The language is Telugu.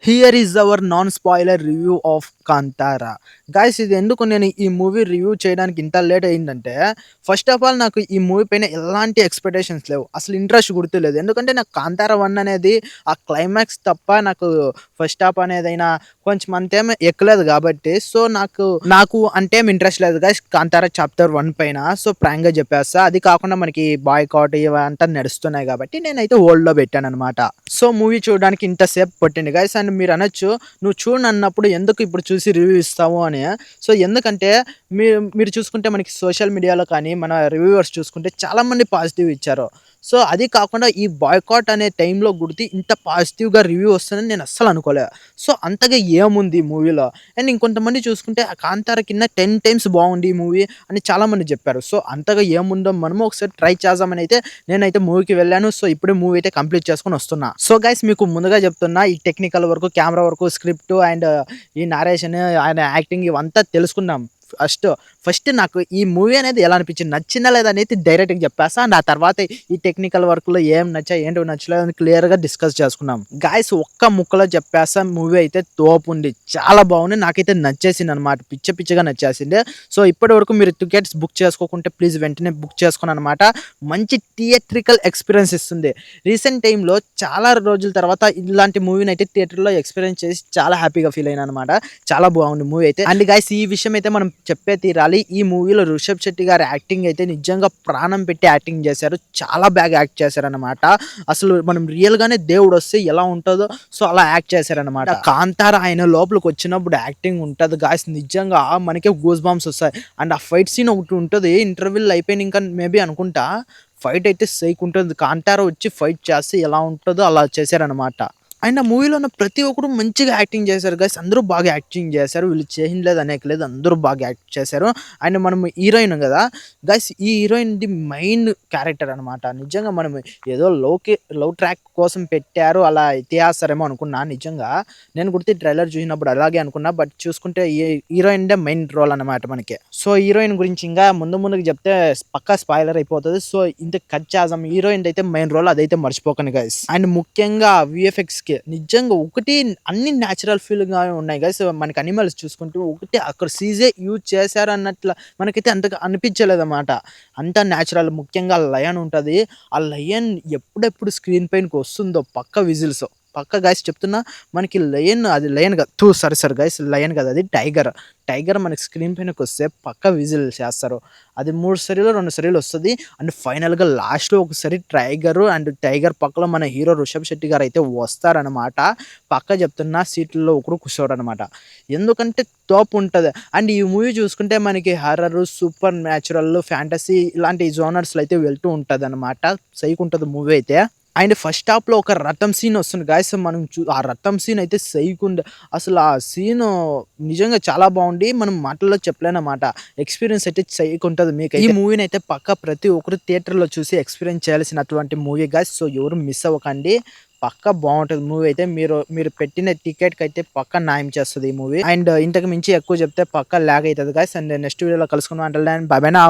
Here is our non spoiler review of Kantara. Guys ఇది ఎందుకు నేను ఈ మూవీ రివ్యూ చేయడానికి ఇంత లేట్ అయిందంటే, ఫస్ట్ ఆఫ్ ఆల్ నాకు ఈ మూవీ పైన ఎలాంటి ఎక్స్పెక్టేషన్స్ లేవు. అసలు ఇంట్రెస్ట్ గుర్తులేదు. ఎందుకంటే నాకు కాంతారా 1 అనేది ఆ క్లైమాక్స్ తప్ప నాకు ఫస్ట్ హాఫ్ అనేదైనా కొంచెం అంతేం ఎక్కలేదు కాబట్టి, సో నాకు అంతేం ఇంట్రెస్ట్ లేదు గైస్ కాంతారా చాప్టర్ 1 పైన. సో ప్రాంక్‌గా చెప్పేస్తా. అది కాకుండా మనకి బాయ్‌కాట్ ఇవంతా నడుస్తున్నాయి కాబట్టి నేనైతే హోల్డ్‌లో పెట్టాననమాట. సో మూవీ చూడడానికి ఇంత సేపు పట్టింది గైస్. అండ్ మీరు అనొచ్చు, "నువ్వు చూడనన్నప్పుడు ఎందుకు ఇప్పుడు చూసి రివ్యూ ఇస్తావు" అని. సో ఎందుకంటే మీరు చూసుకుంటే మనకి సోషల్ మీడియాలో కానీ, మన రివ్యూవర్స్ చూసుకుంటే చాలామంది పాజిటివ్ ఇచ్చారు. సో అది కాకుండా ఈ బాయ్‌కాట్ అనే టైంలో గుడితి ఇంత పాజిటివ్‌గా రివ్యూ వస్తుందని నేను అస్సలు అనుకోలే. సో అంతగా ఏముంది ఈ మూవీలో? అండ్ ఇంకొంతమంది చూసుకుంటే ఆ 'కాంతార' కింద 10 టైమ్స్ బాగుంది ఈ మూవీ అని చాలామంది చెప్పారు. సో అంతగా ఏముందో మనము ఒకసారి ట్రై చేద్దామని అయితే నేనైతే మూవీకి వెళ్ళాను. సో ఇప్పుడే మూవీ అయితే కంప్లీట్ చేసుకొని వస్తున్నా. సో గైస్ మీకు ముందుగా చెప్తున్నా, ఈ technical work, camera work, script and ఈ నరేషన్, ఆయన యాక్టింగ్ ఇవంతా తెలుసుకుందాం. ఫస్ట్ నాకు ఈ మూవీ అనేది ఎలా అనిపించింది, నచ్చిందా లేదా అనేది డైరెక్ట్‌గా చెప్పేస్తా. అండ్ ఆ తర్వాత ఈ టెక్నికల్ వర్క్‌లో ఏం నచ్చాయి, ఏంటివి నచ్చలేదని క్లియర్‌గా డిస్కస్ చేసుకుందాం. గాయ్స్ ఒక్క ముక్కలో చెప్పేస్తా, మూవీ అయితే తోపుంది. చాలా బాగుంది. నాకైతే నచ్చేసిందనమాట. పిచ్చగా నచ్చేసింది. సో ఇప్పటివరకు మీరు టికెట్స్ బుక్ చేసుకోకుంటే ప్లీజ్ వెంటనే బుక్ చేసుకోండనమాట. మంచి థియేట్రికల్ ఎక్స్‌పీరియన్స్ ఇస్తుంది. రీసెంట్ టైమ్‌లో చాలా రోజుల తర్వాత ఇలాంటి మూవీనైతే థియేటర్‌లో ఎక్స్‌పీరియన్స్ చేసి చాలా హ్యాపీగా ఫీల్ అయినాననమాట. చాలా బాగుంది మూవీ అయితే. అండ్ గైస్ ఈ విషయం అయితే మనం చెప్పే తీరాలి. ఈ మూవీలో రిషబ్ శెట్టి గారి యాక్టింగ్ అయితే నిజంగా ప్రాణం పెట్టి యాక్టింగ్ చేశారు. చాలా బాగా యాక్ట్ చేశారనమాట. అసలు మనం రియల్‌గానే దేవుడొస్తే ఎలా ఉంటదో సో అలా యాక్ట్ చేశారనమాట. కాంతార ఆయన లోపలికి వచ్చినప్పుడు యాక్టింగ్ ఉంటది గాయ్స్, నిజంగా మనకే గూస్ బంప్స్ వస్తాయి. అండ్ ఆ ఫైట్ సీన్ ఒకటి ఉంటది. ఇంటర్వెల్ అయిపోయినంక మేబీ అనుకుంటా ఫైట్ అయితే సైక్ ఉంటుంది. కాంతార వచ్చి ఫైట్ చేస్తే ఎలా ఉంటదో అలా చేశారనమాట. అండ్ ఆ మూవీలో ఉన్న ప్రతి ఒక్కరు మంచిగా యాక్టింగ్ చేశారు గైస్. అందరూ బాగా యాక్టింగ్ చేశారు. వీళ్ళు చేసింది అనేక లేదు, అందరూ బాగా యాక్ట్ చేశారు. అండ్ మనం హీరోయిన్ కదా గైస్, ఈ హీరోయిన్‌ది మెయిన్ క్యారెక్టర్ అనమాట. నిజంగా మనం ఏదో లవ్ ట్రాక్ కోసం పెట్టారు అలా ఎత్తేస్తారేమో అనుకున్నా నిజంగా. నేను కూడా ట్రైలర్ చూసినప్పుడు అలాగే అనుకున్నా. బట్ చూసుకుంటే ఈ హీరోయిన్‌దే మెయిన్ రోల్ అనమాట మనకి. సో హీరోయిన్ గురించి ఇంకా ముందుకు చెప్తే పక్కా స్పాయిలర్ అయిపోతది. సో ఇంత కట్ చేద్దాం. హీరోయిన్‌ది అయితే మెయిన్ రోల్, అదైతే మర్చిపోకండి గైస్. అండ్ ముఖ్యంగా వీఎఫ్ఎక్స్‌కి నిజంగా ఒకటి అన్ని న్యాచురల్ ఫీల్‌గా ఉన్నాయి గైస్. మనకి అనిమల్స్ చూసుకుంటే ఒకటి అక్కడ సీజే యూజ్ చేశారు అన్నట్ల మనకైతే అంతగా అనిపించలేదన్నమాట. అంతా న్యాచురల్. ముఖ్యంగా లయన్ ఉంటది. ఆ లయన్ ఎప్పుడెప్పుడు స్క్రీన్ పైనకి వస్తుందో పక్క విజిల్స్. పక్కా గైస్ చెప్తున్నా, మనకి లయన్, అది లయన్ కాదు, సారీ గైస్, లయన్ కాదు, అది టైగర్. టైగర్ మనకి స్క్రీన్ పైనకొస్తే పక్కా విజిల్ చేస్తారు. అది 3 సారిలో 2 సారిలు వస్తది. అండ్ ఫైనల్‌గా లాస్ట్‌లో ఒకసారి టైగర్ పక్కలో మన హీరో రిషబ్ శెట్టి గారైతే వస్తారనమాట. పక్కా చెప్తున్నా, సీట్లలో ఒకడు కూర్చోడనమాట. ఎందుకంటే తోపుంటది. అండ్ ఈ మూవీ చూసుకుంటే మనకి హారర్, సూపర్ న్యాచురల్, ఫ్యాంటసీ ఇలాంటి జోనర్స్‌లో అయితే వెళ్తూ ఉంటదనమాట. సైకుంటది మూవీ అయితే. అండ్ ఫస్ట్ హాఫ్‌లో ఒక రథం సీన్ వస్తుంది గాయ్స్. మనం ఆ రథం సీన్ అయితే సైకుండే. అసలు ఆ సీను నిజంగా చాలా బాగుండి మనం మాటల్లో చెప్పలేనమాట. ఎక్స్‌పీరియన్స్ అయితే సైకుంటది మీకైతే. ఈ మూవీనైతే పక్కా ప్రతి ఒక్కరు థియేటర్‌లో చూసి ఎక్స్‌పీరియన్స్ చేయాల్సినటువంటి మూవీ గాయ్స్. సో ఎవరు మిస్ అవ్వకండి. పక్కా బావుంటది మూవీ అయితే. మీరు పెట్టిన టికెట్‌కైతే పక్కా న్యాయం చేస్తది ఈ మూవీ. అండ్ ఇంతకు మించి ఎక్కువ చెప్తే పక్కా లాగ్ అయితది గాయ్స్. అండ్ నెక్స్ట్ వీడియోలో కలుసుకుందాం. Until then bye bye now.